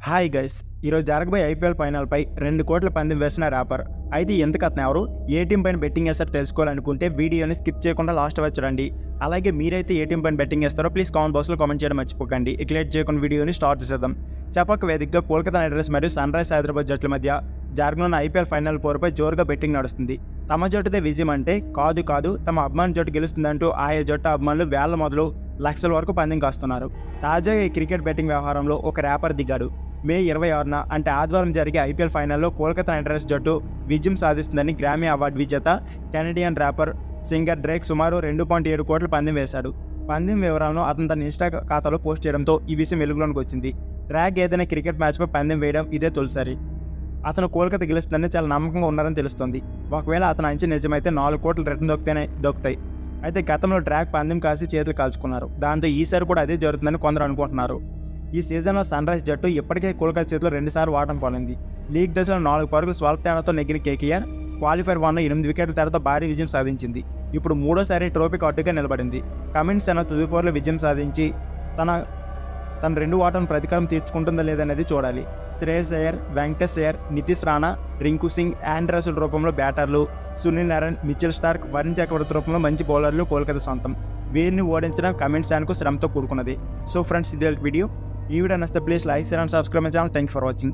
Hi guys, ఈరోజు జరగబోయే IPL ఫైనల్పై 2 కోట్ల పందెం వేసిన ర్యాపర్. అయితే ఎందుకు అతను ఎవరు, ఏ టీం పైన బెట్టింగ్ వేస్తారో తెలుసుకోవాలనుకుంటే వీడియోని స్కిప్ చేయకుండా లాస్ట్ వరకు చూడండి. అలాగే మీరైతే ఏ టీం పైన బెట్టింగ్ వేస్తారో ప్లీజ్ కామెంట్ బాక్స్లో కామెంట్ చేయడం మర్చిపోకండి. ఇక లేట్ చేయకుండా వీడియోని స్టార్ట్ చేసేద్దాం. చెప్పక వేదికగా కోల్కతా నైట్ రైడర్స్ మరియు సన్ రైజర్స్ హైదరాబాద్ జట్ల మధ్య జరగనున్న ఐపీఎల్ ఫైనల్ పోరుపై జోరుగా బెట్టింగ్ నడుస్తుంది. తమ జట్టుదే విజయం అంటే కాదు తమ అభిమాన జట్టు గెలుస్తుందంటూ ఆయా జట్టు అభిమానులు వేల మొదలు లక్షల వరకు పందెం కాస్తున్నారు. తాజాగా ఈ క్రికెట్ బెట్టింగ్ వ్యవహారంలో ఒక ర్యాపర్ దిగాడు. మే 26న అంటే ఆదివారం జరిగే ఐపీఎల్ ఫైనల్లో కోల్కతా నైట్ రైడర్స్ జట్టు విజయం సాధిస్తుందని గ్రామీ అవార్డు విజేత కెనడియన్ ర్యాపర్ సింగర్ డ్రేక్ సుమారు 2.7 కోట్ల పందెం వేశాడు. పందెం వివరాలను అతను తన ఇన్స్టా ఖాతాలో పోస్ట్ చేయడంతో ఈ విషయం వెలుగులోకి వచ్చింది. డ్రాక్ ఏదైనా క్రికెట్ మ్యాచ్పై పందెం వేయడం ఇదే తొలిసారి. అతను కోల్కతా గెలుస్తుందని చాలా నమ్మకంగా ఉన్నారని తెలుస్తోంది. ఒకవేళ అతను అంచనా నిజమైతే 4 కోట్లు రిటర్న్ దొక్కుతాయి. అయితే గతంలో డ్రాక్ పందెం కాసి చేతులు కాల్చుకున్నారు. దాంతో ఈసారి కూడా అదే జరుగుతుందని కొందరు అనుకుంటున్నారు. ఈ సీజన్లో సన్ రైజ్ జట్టు ఇప్పటికే కోల్కతా చేతిలో 2 సార్లు ఓటమి పాలైంది. లీగ్ దశలో 4 పరుగులు స్వల్ప తేడాతో నెగ్గిన కేకేఆర్ క్వాలిఫైర్ 1లో 8 వికెట్ల తేడాతో భారీ విజయం సాధించింది. ఇప్పుడు మూడోసారి ట్రోఫీకి అడ్డుగా నిలబడింది. కమిన్స్ సేన తుది పోరులో విజయం సాధించి తన 2 ఓటమి ప్రతీకారం తీర్చుకుంటుందా లేదనేది చూడాలి. శ్రేయస్ అయ్యర్, వెంకటేష్ అయ్యర్, నితీష్ రాణా, రింకు సింగ్, ఆండ్రసుల్ రూపంలో బ్యాటర్లు, సునీల్ నారాయణ్, మిచెల్ స్టార్క్, వరుణ్ చక్రవర్తి రూపంలో మంచి బౌలర్లు కోల్కతా సొంతం. వీరిని ఓడించడం కమిన్స్ సేనకు శ్రమతో కూడుకున్నది. సో ఫ్రెండ్స్, ఇది వీడియో. ఈ వీడియో నచ్చితే please like, share and subscribe my channel. Thank you for watching.